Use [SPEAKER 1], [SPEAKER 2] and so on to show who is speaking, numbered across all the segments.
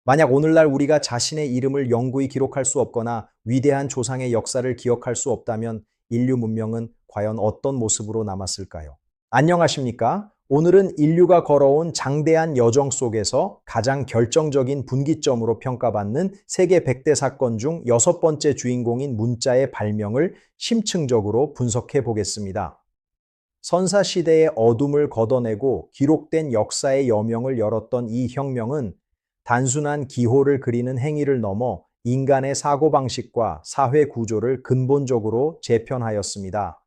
[SPEAKER 1] 만약 오늘날 우리가 자신의 이름을 영구히 기록할 수 없거나 위대한 조상의 역사를 기억할 수 없다면 인류 문명은 과연 어떤 모습으로 남았을까요? 안녕하십니까? 오늘은 인류가 걸어온 장대한 여정 속에서 가장 결정적인 분기점으로 평가받는 세계 100대 사건 중 6번째 주인공인 문자의 발명을 심층적으로 분석해 보겠습니다. 선사시대의 어둠을 걷어내고 기록된 역사의 여명을 열었던 이 혁명은 단순한 기호를 그리는 행위를 넘어 인간의 사고방식과 사회 구조를 근본적으로 재편하였습니다.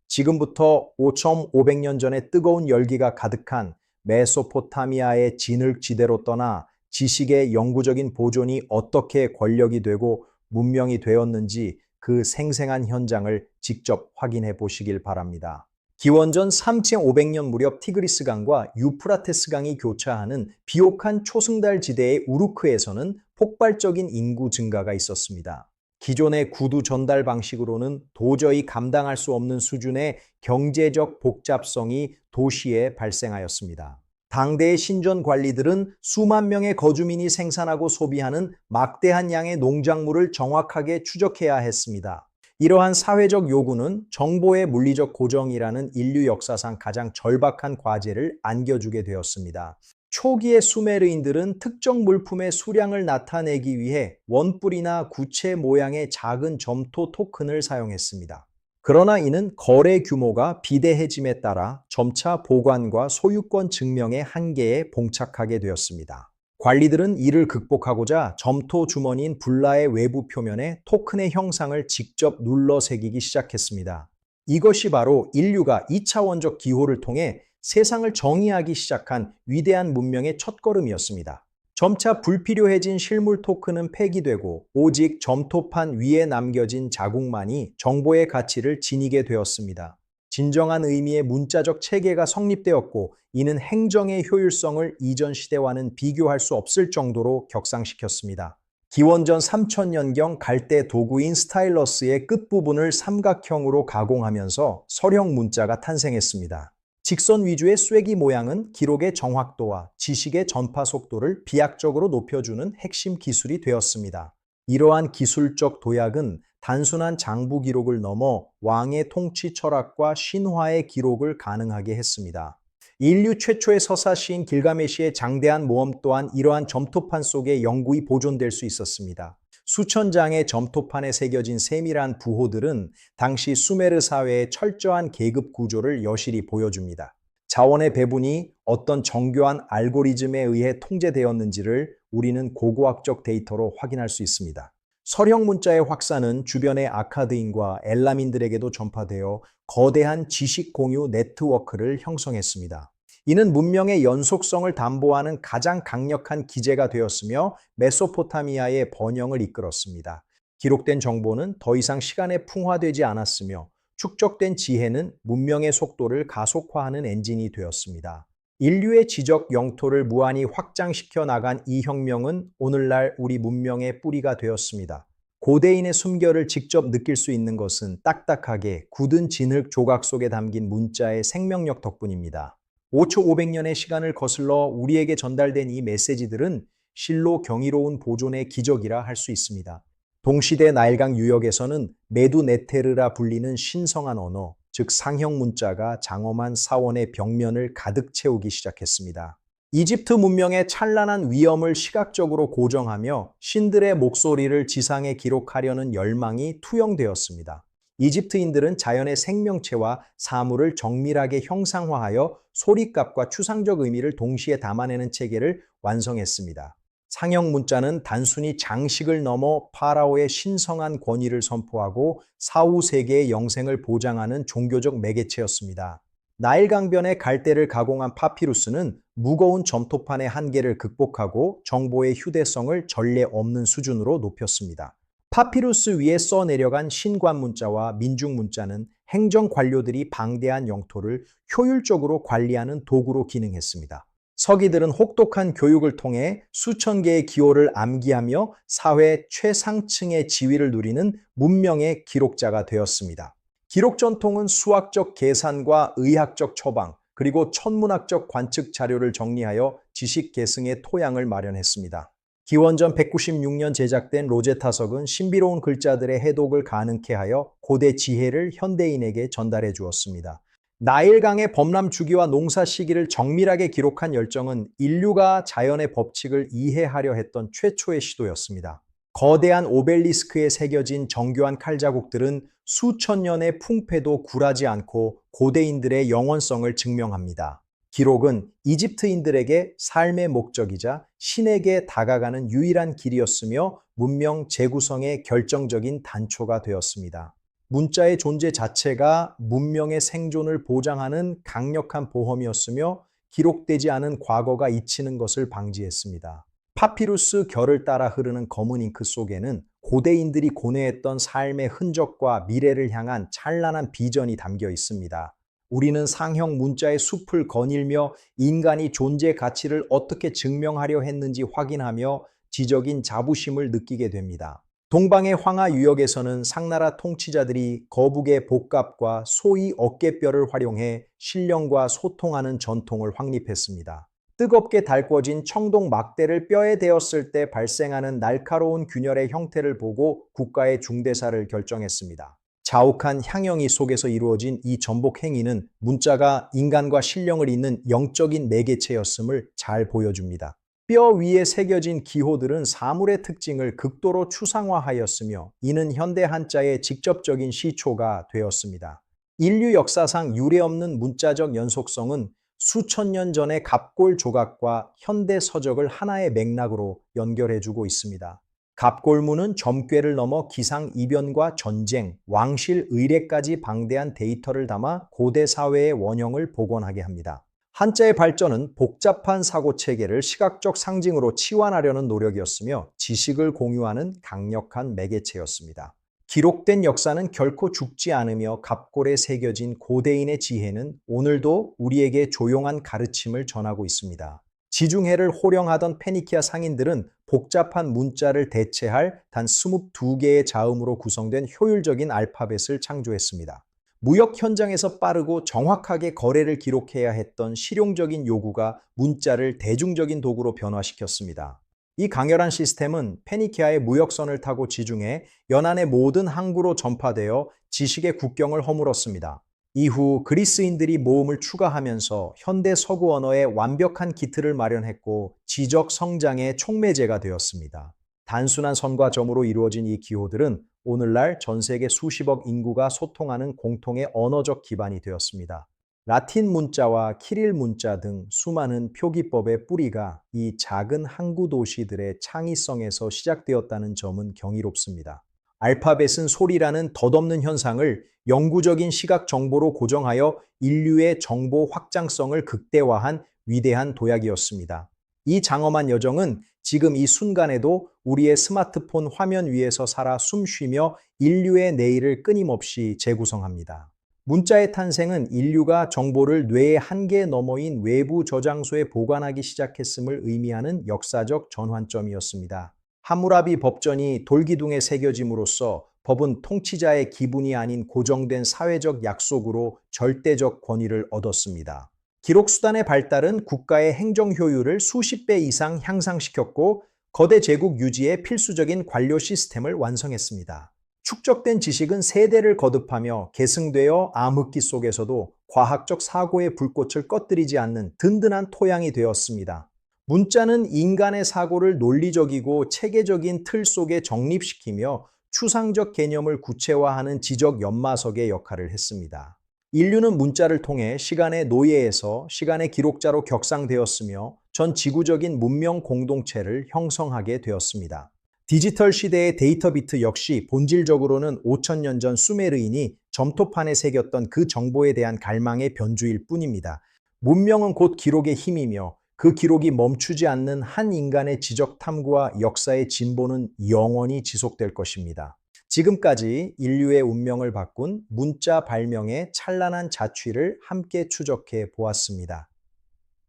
[SPEAKER 1] 지금부터 5,500년 전의 뜨거운 열기가 가득한 메소포타미아의 진흙지대로 떠나 지식의 영구적인 보존이 어떻게 권력이 되고 문명이 되었는지 그 생생한 현장을 직접 확인해 보시길 바랍니다. 기원전 3,500년 무렵 티그리스 강과 유프라테스 강이 교차하는 비옥한 초승달 지대의 우르크에서는 폭발적인 인구 증가가 있었습니다. 기존의 구두 전달 방식으로는 도저히 감당할 수 없는 수준의 경제적 복잡성이 도시에 발생하였습니다. 당대의 신전 관리들은 수만 명의 거주민이 생산하고 소비하는 막대한 양의 농작물을 정확하게 추적해야 했습니다. 이러한 사회적 요구는 정보의 물리적 고정이라는 인류 역사상 가장 절박한 과제를 안겨주게 되었습니다. 초기의 수메르인들은 특정 물품의 수량을 나타내기 위해 원뿔이나 구체 모양의 작은 점토 토큰을 사용했습니다. 그러나 이는 거래 규모가 비대해짐에 따라 점차 보관과 소유권 증명의 한계에 봉착하게 되었습니다. 관리들은 이를 극복하고자 점토 주머니인 불라의 외부 표면에 토큰의 형상을 직접 눌러 새기기 시작했습니다. 이것이 바로 인류가 2차원적 기호를 통해 세상을 정의하기 시작한 위대한 문명의 첫걸음이었습니다. 점차 불필요해진 실물 토큰은 폐기되고 오직 점토판 위에 남겨진 자국만이 정보의 가치를 지니게 되었습니다. 진정한 의미의 문자적 체계가 성립되었고 이는 행정의 효율성을 이전 시대와는 비교할 수 없을 정도로 격상시켰습니다. 기원전 3000년경 갈대 도구인 스타일러스의 끝부분을 삼각형으로 가공하면서 서령 문자가 탄생했습니다. 직선 위주의 쐐기 모양은 기록의 정확도와 지식의 전파 속도를 비약적으로 높여주는 핵심 기술이 되었습니다. 이러한 기술적 도약은 단순한 장부 기록을 넘어 왕의 통치 철학과 신화의 기록을 가능하게 했습니다. 인류 최초의 서사시인 길가메시의 장대한 모험 또한 이러한 점토판 속에 영구히 보존될 수 있었습니다. 수천 장의 점토판에 새겨진 세밀한 부호들은 당시 수메르 사회의 철저한 계급 구조를 여실히 보여줍니다. 자원의 배분이 어떤 정교한 알고리즘에 의해 통제되었는지를 우리는 고고학적 데이터로 확인할 수 있습니다. 서령 문자의 확산은 주변의 아카드인과 엘라민들에게도 전파되어 거대한 지식 공유 네트워크를 형성했습니다. 이는 문명의 연속성을 담보하는 가장 강력한 기제가 되었으며 메소포타미아의 번영을 이끌었습니다. 기록된 정보는 더 이상 시간에 풍화되지 않았으며 축적된 지혜는 문명의 속도를 가속화하는 엔진이 되었습니다. 인류의 지적 영토를 무한히 확장시켜 나간 이 혁명은 오늘날 우리 문명의 뿌리가 되었습니다. 고대인의 숨결을 직접 느낄 수 있는 것은 딱딱하게 굳은 진흙 조각 속에 담긴 문자의 생명력 덕분입니다. 5,500년의 시간을 거슬러 우리에게 전달된 이 메시지들은 실로 경이로운 보존의 기적이라 할 수 있습니다. 동시대 나일강 유역에서는 메두네테르라 불리는 신성한 언어, 즉 상형 문자가 장엄한 사원의 벽면을 가득 채우기 시작했습니다. 이집트 문명의 찬란한 위엄을 시각적으로 고정하며 신들의 목소리를 지상에 기록하려는 열망이 투영되었습니다. 이집트인들은 자연의 생명체와 사물을 정밀하게 형상화하여 소리값과 추상적 의미를 동시에 담아내는 체계를 완성했습니다. 상형 문자는 단순히 장식을 넘어 파라오의 신성한 권위를 선포하고 사후 세계의 영생을 보장하는 종교적 매개체였습니다. 나일 강변의 갈대를 가공한 파피루스는 무거운 점토판의 한계를 극복하고 정보의 휴대성을 전례 없는 수준으로 높였습니다. 파피루스 위에 써내려간 신관 문자와 민중 문자는 행정 관료들이 방대한 영토를 효율적으로 관리하는 도구로 기능했습니다. 서기들은 혹독한 교육을 통해 수천 개의 기호를 암기하며 사회 최상층의 지위를 누리는 문명의 기록자가 되었습니다. 기록 전통은 수학적 계산과 의학적 처방, 그리고 천문학적 관측 자료를 정리하여 지식 계승의 토양을 마련했습니다. 기원전 196년 제작된 로제타석은 신비로운 글자들의 해독을 가능케 하여 고대 지혜를 현대인에게 전달해 주었습니다. 나일강의 범람 주기와 농사 시기를 정밀하게 기록한 열정은 인류가 자연의 법칙을 이해하려 했던 최초의 시도였습니다. 거대한 오벨리스크에 새겨진 정교한 칼자국들은 수천 년의 풍패도 굴하지 않고 고대인들의 영원성을 증명합니다. 기록은 이집트인들에게 삶의 목적이자 신에게 다가가는 유일한 길이었으며 문명 재구성의 결정적인 단초가 되었습니다. 문자의 존재 자체가 문명의 생존을 보장하는 강력한 보험이었으며 기록되지 않은 과거가 잊히는 것을 방지했습니다. 파피루스 결을 따라 흐르는 검은 잉크 속에는 고대인들이 고뇌했던 삶의 흔적과 미래를 향한 찬란한 비전이 담겨 있습니다. 우리는 상형 문자의 숲을 거닐며 인간이 존재 가치를 어떻게 증명하려 했는지 확인하며 지적인 자부심을 느끼게 됩니다. 동방의 황하 유역에서는 상나라 통치자들이 거북의 복갑과 소의 어깨뼈를 활용해 신령과 소통하는 전통을 확립했습니다. 뜨겁게 달궈진 청동 막대를 뼈에 대었을 때 발생하는 날카로운 균열의 형태를 보고 국가의 중대사를 결정했습니다. 자욱한 향영이 속에서 이루어진 이 전복 행위는 문자가 인간과 신령을 잇는 영적인 매개체였음을 잘 보여줍니다. 뼈 위에 새겨진 기호들은 사물의 특징을 극도로 추상화하였으며 이는 현대 한자의 직접적인 시초가 되었습니다. 인류 역사상 유례없는 문자적 연속성은 수천 년 전의 갑골 조각과 현대 서적을 하나의 맥락으로 연결해주고 있습니다. 갑골문은 점괘를 넘어 기상이변과 전쟁, 왕실, 의례까지 방대한 데이터를 담아 고대 사회의 원형을 복원하게 합니다. 한자의 발전은 복잡한 사고체계를 시각적 상징으로 치환하려는 노력이었으며 지식을 공유하는 강력한 매개체였습니다. 기록된 역사는 결코 죽지 않으며 갑골에 새겨진 고대인의 지혜는 오늘도 우리에게 조용한 가르침을 전하고 있습니다. 지중해를 호령하던 페니키아 상인들은 복잡한 문자를 대체할 단 22개의 자음으로 구성된 효율적인 알파벳을 창조했습니다. 무역 현장에서 빠르고 정확하게 거래를 기록해야 했던 실용적인 요구가 문자를 대중적인 도구로 변화시켰습니다. 이 강렬한 시스템은 페니키아의 무역선을 타고 지중해 연안의 모든 항구로 전파되어 지식의 국경을 허물었습니다. 이후 그리스인들이 모음을 추가하면서 현대 서구 언어의 완벽한 기틀을 마련했고 지적 성장의 촉매제가 되었습니다. 단순한 선과 점으로 이루어진 이 기호들은 오늘날 전 세계 수십억 인구가 소통하는 공통의 언어적 기반이 되었습니다. 라틴 문자와 키릴 문자 등 수많은 표기법의 뿌리가 이 작은 항구 도시들의 창의성에서 시작되었다는 점은 경이롭습니다. 알파벳은 소리라는 덧없는 현상을 영구적인 시각 정보로 고정하여 인류의 정보 확장성을 극대화한 위대한 도약이었습니다. 이 장엄한 여정은 지금 이 순간에도 우리의 스마트폰 화면 위에서 살아 숨쉬며 인류의 내일을 끊임없이 재구성합니다. 문자의 탄생은 인류가 정보를 뇌의 한계 너머인 외부 저장소에 보관하기 시작했음을 의미하는 역사적 전환점이었습니다. 함무라비 법전이 돌기둥에 새겨짐으로써 법은 통치자의 기분이 아닌 고정된 사회적 약속으로 절대적 권위를 얻었습니다. 기록수단의 발달은 국가의 행정 효율을 수십 배 이상 향상시켰고 거대 제국 유지에 필수적인 관료 시스템을 완성했습니다. 축적된 지식은 세대를 거듭하며 계승되어 암흑기 속에서도 과학적 사고의 불꽃을 꺼뜨리지 않는 든든한 토양이 되었습니다. 문자는 인간의 사고를 논리적이고 체계적인 틀 속에 정립시키며 추상적 개념을 구체화하는 지적 연마석의 역할을 했습니다. 인류는 문자를 통해 시간의 노예에서 시간의 기록자로 격상되었으며 전 지구적인 문명 공동체를 형성하게 되었습니다. 디지털 시대의 데이터 비트 역시 본질적으로는 5,000년 전 수메르인이 점토판에 새겼던 그 정보에 대한 갈망의 변주일 뿐입니다. 문명은 곧 기록의 힘이며 그 기록이 멈추지 않는 한 인간의 지적 탐구와 역사의 진보는 영원히 지속될 것입니다. 지금까지 인류의 운명을 바꾼 문자 발명의 찬란한 자취를 함께 추적해 보았습니다.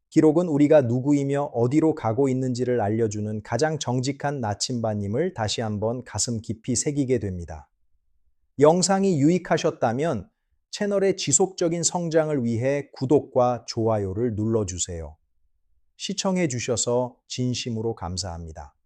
[SPEAKER 1] 기록은 우리가 누구이며 어디로 가고 있는지를 알려주는 가장 정직한 나침반임을 다시 한번 가슴 깊이 새기게 됩니다. 영상이 유익하셨다면 채널의 지속적인 성장을 위해 구독과 좋아요를 눌러주세요. 시청해 주셔서 진심으로 감사합니다.